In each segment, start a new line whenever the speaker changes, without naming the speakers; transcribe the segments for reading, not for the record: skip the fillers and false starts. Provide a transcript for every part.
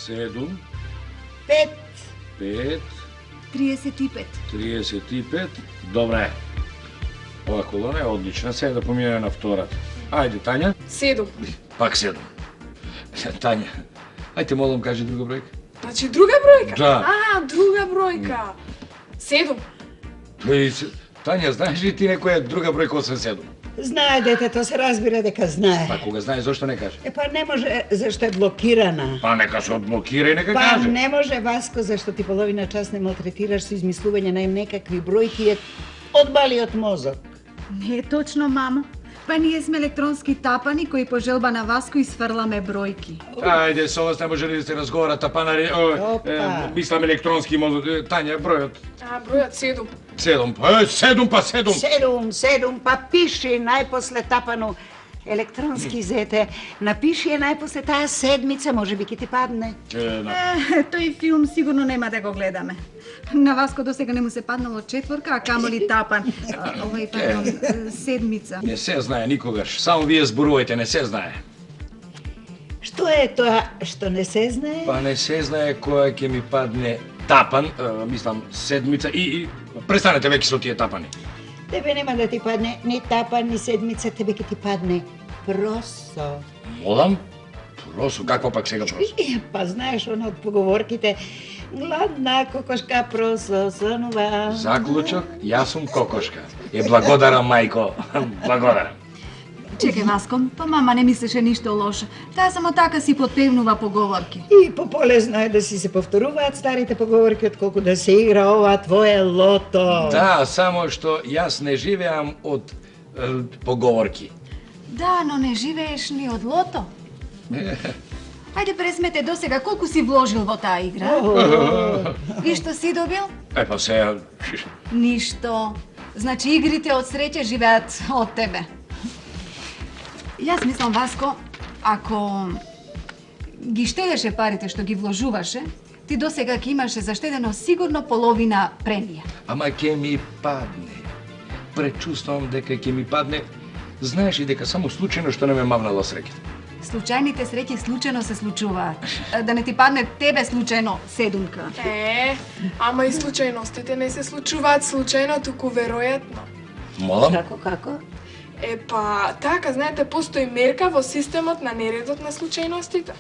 7,
5,
5,
35.
35. Добре. Ова колона е одлична. Сега да поминеме на втората. Ајде, Тања.
7.
Пак 7. Тања, ајде молам, кажи друга бројка.
Значи друга бројка?
Да.
Друга бројка. 7.
Тања, знаеш ли ти некоја друга бројка освен 7?
Знае детето, се разбира дека знае.
Па кога знае, зошто не каже?
Па не може, зашто е блокирана.
Па нека се одблокира и нека
Па
каже.
не може, Васко, зашто ти половина час не малтретираш со измислување на некакви бројки е одбалиот мозок.
Не е точно, мамо. Па ние сме електронски тапани кои по желба на Васко изфрламе бројки.
Ајде, со вас не може ли да се разговара, тапанари,
Опа.
мислам електронски мозок. Тања, бројот.
Бројот 7.
7, па 7, па 7.
7, па пиши најпосле тапану електронски зете. Напиши ја најпосле таа седмица, може би ќе ти падне.
Тој филм сигурно нема да го гледаме. На Васко досега не му се паднало 4, а камоли тапан. Седмица.
Не се знае никогаш, само вие зборувајте, не се знае.
Што е тоа што не се знае?
Па не се знае која ќе ми падне тапан, мислам седмица и престанете веќе со тие тапани.
Тебе нема да ти падне ни тапан, ни седмица, тебе ќе ти падне просо.
Молам? Просо, какво пак сега просо?
Па знаеш оно од поговорките, гладна кокошка просо сонува.
Заклучок, јас сум кокошка. Благодарам, мајко, благодарам.
Чекај, Васко, па мама не мислеше ништо лошо. Таа само така си подпевнува поговорки.
И пополезно е да си се повторуваат старите поговорки, отколку да се игра ова твое лото.
Да, само што јас не живеам од поговорки.
Да, но не живееш ни од лото. Ајде пресмете досега колку си вложил во таа игра. И што си добил?
Па сега...
Ништо. Значи игрите од среќа живеат од тебе. Јас мислам, Васко, ако ги штедеше парите што ги вложуваше, ти досега ќе имаше заштедено сигурно половина премија.
Ама ќе ми падне. Пречувствувам дека ќе ми падне. Знаеш ли дека само случајно што не ме мавнала среќата?
Случајните среќи случајно се случуваат. Да не ти падне тебе случајно 7.
Ама и случајностите не се случуваат случајно, туку веројатно.
Молам?
Како?
Па, така, знаете, постои мерка во системот на нередот на случајностите.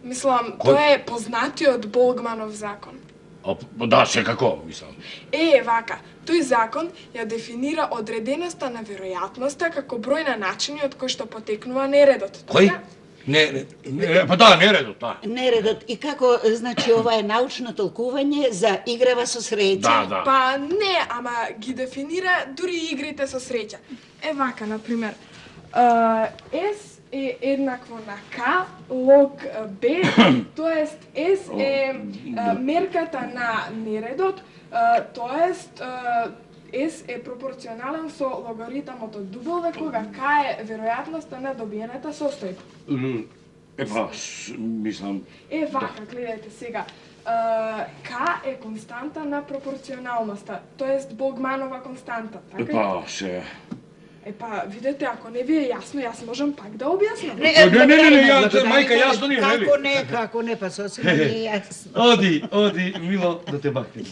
Мислам, тоа е познатиот Болгманов закон.
Да, секако, мислам.
Вака, тој закон ја дефинира одреденоста на веројатноста како број на начини од кои што потекнува нередот.
Кој? Па да, нередот, да.
Нередот. И како, значи, ова е научно толкување за играва со среќа?
Да.
Па не, ама ги дефинира дури игрите со среќа. Вака, например, S е еднакво на K лог B, тоест S е мерката на нередот, тоест S е пропорционален со логаритамот од W, кога K е веројатноста на добиената состојба.
Мислам...
Вака, гледајте сега. К е константа на пропорционалноста, тоест Болгманова константа, така?
Па, се...
Па, видете, ако не ви е јасно, јас можам пак да објаснам.
Не, мајка, јасно ни е, нели?
Како не, па сосема не е јасно.
Оди, мило, да те бахтем.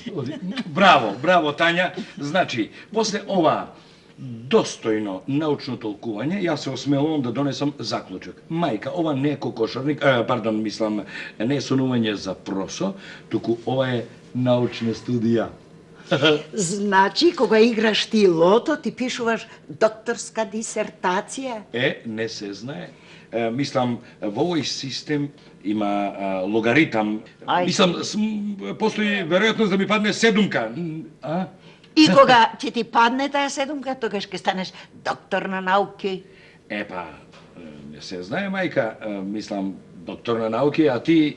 Браво, Тања. Значи, после ова достојно научно толкување, јас се осмелувам да донесам заклучок. Мајка, ова не е кокошарник, мислам, не е сонување за просо, туку ова е научна студија.
Значи, кога играш ти лото, ти пишуваш докторска дисертација?
Не се знае. Мислам, во овој систем има логаритам. Мислам, постои веројатност да ми падне 7-ка.
И кога ќе ти падне таа 7-ка, тогаш ќе станеш доктор на науки.
Па, не се знае, мајка. Мислам, доктор на науки, а ти...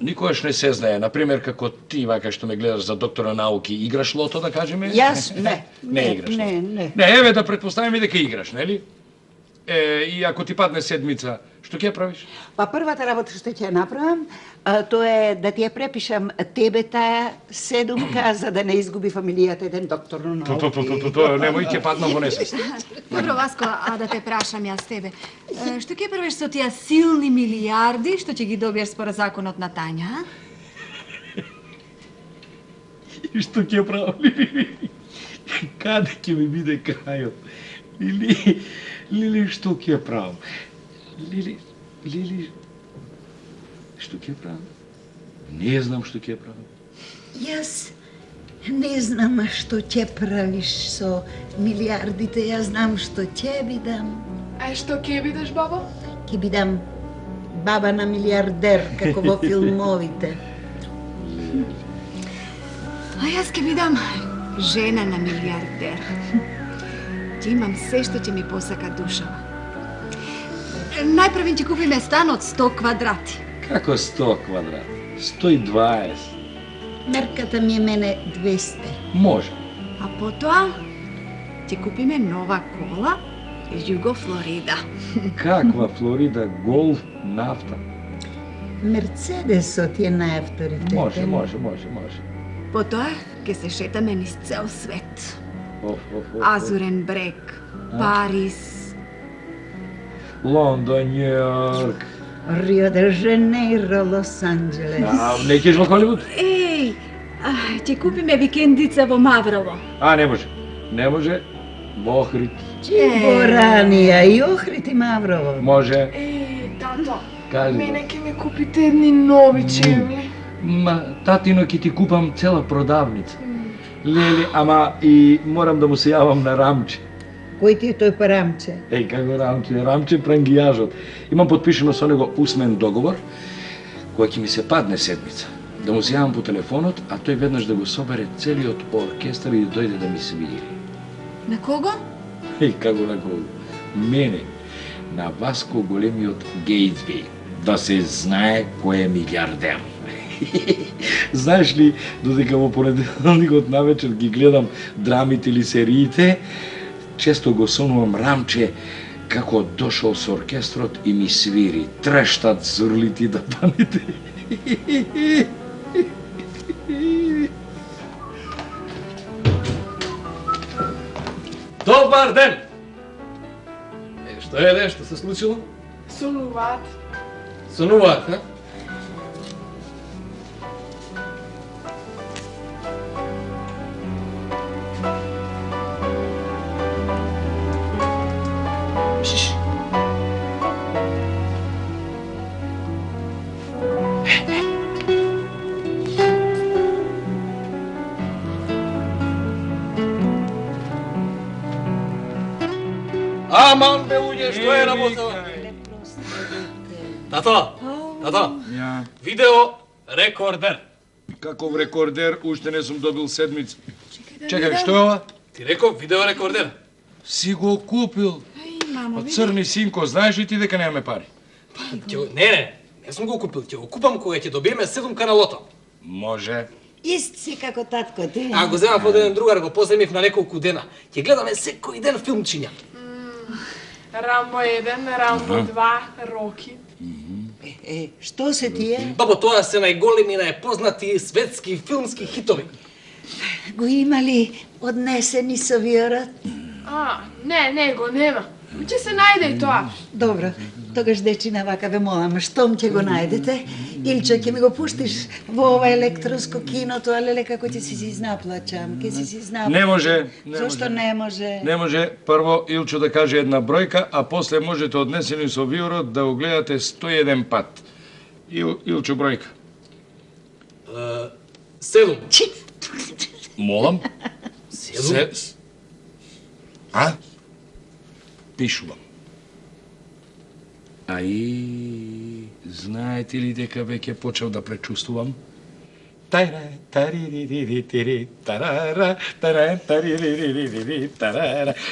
Никогаш не се знае. Например, како ти, вака што ме гледаш за доктор на науки, играш лото, да кажеме?
Јас не.
Не играш лото.
Не.
Не, еве да претпоставиме дека играш, нели? И ако ти падне седмица, Што ќе правиш?
Па првата работа што ќе ја направам, тоа е да ти ја препишам тебе таа седумка за да не изгуби фамилијата еден доктор на науки.
Немој ќе падна во несвест.
Добро, Васко, а да те прашам јас тебе. Што ќе правиш со тие силни милијарди што ќе ги добиеш според законот на Тања, а?
И што ќе правам, Лили? Каде ќе ми биде крајот? Лили, што ќе правам? Лили, што ќе правам? Не знам што ќе правам.
Јас не знам што ќе правиш со милијардите, јас знам што ќе бидам.
А што ќе бидеш, баба?
Ќе бидам баба на милиардер, како во филмовите.
А јас ќе бидам жена на милиардер. Ќе имам се што ќе ми посака душава. Најпрвен ќе купиме стан од 100 квадрати.
Како 100 квадрат? 120.
Мерката ми е мене 200.
Може.
А потоа ќе купиме нова кола Југо Флорида.
Каква Флорида, голф, нафта?
Мерцедесот е најавторитетен.
Може.
Потоа ќе се шетаме низ цел свет.
Оф.
Азурен брег, Париз.
Лондон, Нью-Йорк.
Рио де Жанеиро, Лос Анджелес.
Не ќе во Холивуд?
Еј, ќе купиме викендица во Маврово.
Не може. Во Охрид.
Чиборанија и Охрид и Маврово.
Може.
Тато,
Кажи.
мене ќе ми купите едни нови чевли.
Татино, ќе ти купам цела продавница. Лели, ама и морам да му се јавам на Рамче.
Кој ти е тој парамче?
Еј, како Рамче? Рамче прангијажот. Имам подпишено со него усмен договор, кој ќе ми се падне седмица. Да му се јавам по телефонот, а тој веднаш да го собере целиот оркестар и да дојде да ми свири.
На кого?
Еј, како на кого? Мене. На Васко големиот Гейтсби. Да се знае кој е милиардер. Знаеш ли, додека во понеделникот навечер ги гледам драмите или сериите, често го сонувам Рамче како дошол со оркестрот и ми свири. Трештат сурлити да паните. Добар ден! Што е, што се случило?
Сонуваат.
Сонуваат, а? Аман бе уѓе, што е работа? Тато, видео рекордер. Каков рекордер? Уште не сум добил седмица. Чекај, што е ова? Ти реков видео рекордер. Си го купил.
Мамо,
Црни синко, знаеш ли ти дека немаме пари?
Не сум го купил, ќе го купам кога ќе добиеме 7 на лото.
Може.
Ист си како татко ти.
А го земав од еден другар, го поземив на неколку дена. Ќе гледаме секој ден филмчиња.
Рамбо 1, Рамбо 2, Роки.
Што се тие?
Бабо, тоа се најголеми, најпознати светски филмски хитови.
Го имали однесени со виорот?
Не го нема. Ќе се најде и тоа.
Добро, тогаш дечина вака ве молам, штом ќе го најдете, Илчо ќе ми го пуштиш во ова електронско кино, тоа леле како ќе си изнаплачам, ќе си изнаплачам.
Не може.
Зошто не може?
Не може. Прво Илчо да каже една бројка, а после можете однесени со виорот да го гледате 101 пат. Илчо бројка.
7.
Молам.
7.
А? Пишувам. Аи, знаете ли дека веќе почев да пречувствувам?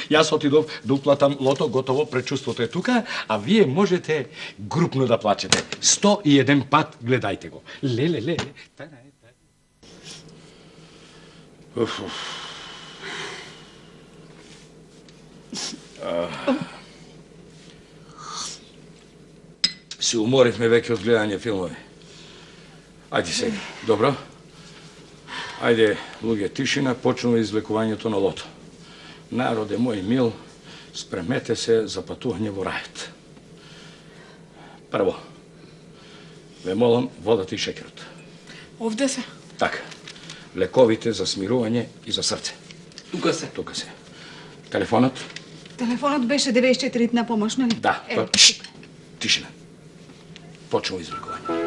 Јас отидов да уплатам лото, готово, пречувството е тука, а вие можете групно да плачете. 101 пат гледајте го. Леле. Се уморивме веќе од гледање филмови. Ајде сега, добро? Ајде, луѓе, тишина, почнува извлекувањето на лото. Народе мој мил, спремете се за патување во рајот. Прво, ве молам водата и шеќерот.
Овде се.
Така, лековите за смирување и за срце.
Тука се.
Тука се. Телефонот?
Телефонот беше 94 на помош, нели?
Да,
Ево,
Шш, тишина. Почнува извлекување.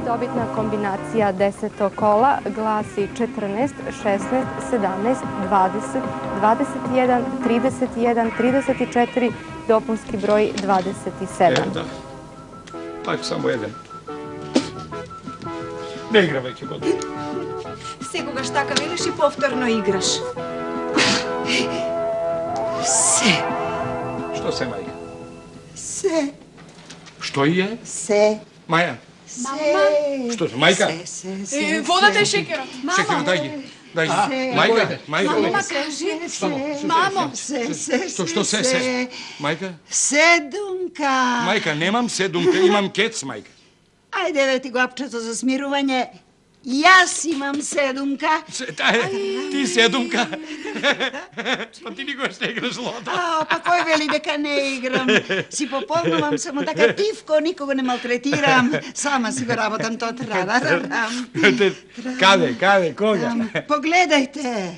Dobitna kombinacija 10 kola glasi 14, 16, 17, 20, 21, 31, 34, dopunski broj 27.
Да. Так, само еден. Не игра веќе гол.
Секогаш така велиш и повторно играш. Се,
Што се, мајка?
се,
Што е?
се,
Маја,
се.
што се, мајка?
Се,
Водата и шекерот.
Шекер, дај ги. Дај ги.
Се.
Мајка, мајка.
Мама, кажи. Мамо.
Што се? Мајка?
Седумка.
Мајка, немам седумка, имам кец, мајка.
Ајде, бе ти гопчето за смирување. Јас имам седумка.
Ти седумка. Па ти никогаш не играш лото.
Па кој вели дека не играм? Си пополнувам само така тивко, никого не малтретирам. Сама си го работам тоа традарам.
Каде, кога?
Погледајте.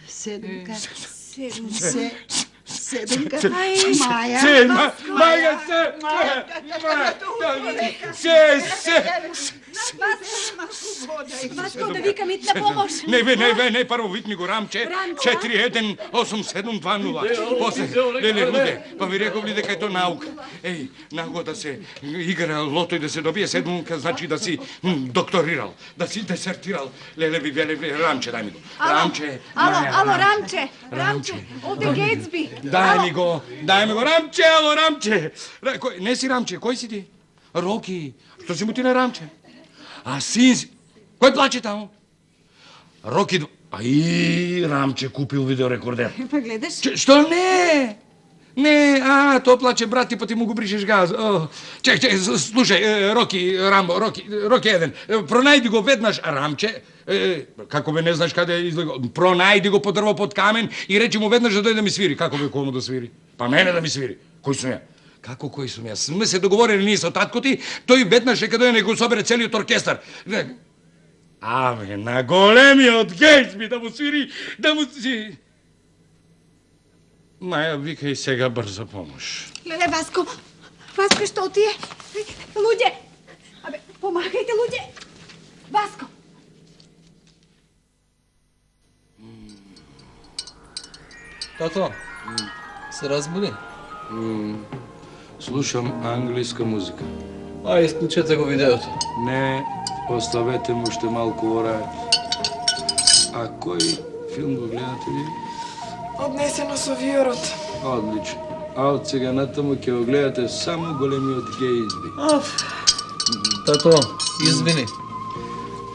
Седумка. Седумка. Маја.
Васко, да викам ит на помош.
Не, прво викни го Рамче, 418720. После, луѓе, па ви реков ли дека е тоа наука. Еј, наго да се игра лото и да се добие седумка, значи да си докторирал, да си десертирал. Леле, ви веле, Рамче, дај ми го. Рамче,
Ало, Рамче, овде Гейтсби.
Дај ми го, Рамче. Не си Рамче, кој си ти? Роки, што си му ти на Рамче? А син си... Кој плаче таму? Роки... Ај, Рамче купил видеорекордер.
Па гледаш?
Што не? Не, тоа плаче брат ти, па ти му го бришеш газ. Чек, слушај, Роки еден, пронајди го веднаш Рамче, како бе не знаеш каде излего, пронајди го по дрво под камен и речи му веднаш да дојде да ми свири. Како бе кому да свири? Па мене да ми свири. Кој сум ја? Како кој сум јас? Сме се договорили ние со татко ти, тој веднаш ќе дојде да го собере целиот оркестар. Абе, на големиот Гейтсби да му свири, Маја, викај сега брза помош.
Леле, Васко, што ти е? Луѓе, абе, помагајте, луѓе. Васко.
Тато, се разбуди?
Слушам англиска музика.
Исклучете го видеото.
Не, оставете му уште малку во рајот. А кој филм го гледате ви?
Однесено со виорот.
Одлично. А од сега натаму ќе го гледате само големиот Гейтсби.
Тато, извини.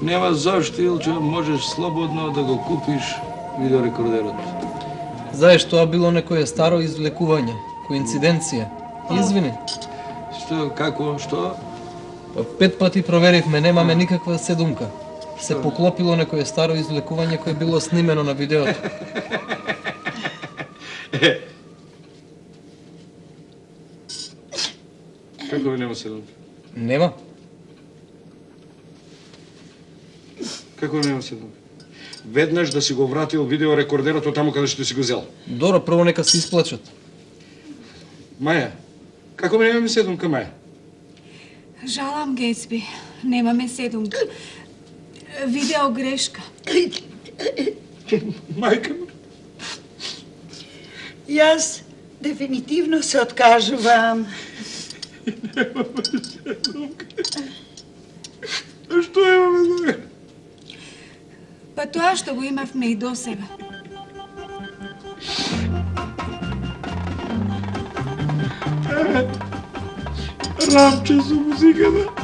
Нема зошто, Илчо, можеш слободно да го купиш видеорекордерот.
Знаеш, тоа било некое старо извлекување, коинциденција. Извини.
Што, како, што?
Па 5 пати проверивме, немаме никаква седумка. Се поклопило некое старо извлекување кое било снимено на видеото.
Како нема седумка?
Нема.
Како нема седумка? Веднаш да си го вратил видеорекордерот од таму каде што си го зел.
Добро, прво нека се исплачат.
Маја, како ми немаме седумка, Маја?
Жалам, Гейтсби. Немаме седумка. Видео грешка.
Мајка ми.
Јас дефинитивно се откажувам.
Што имаме сега?
Па тоа што го имавме и до сега.
Рамче со музиката.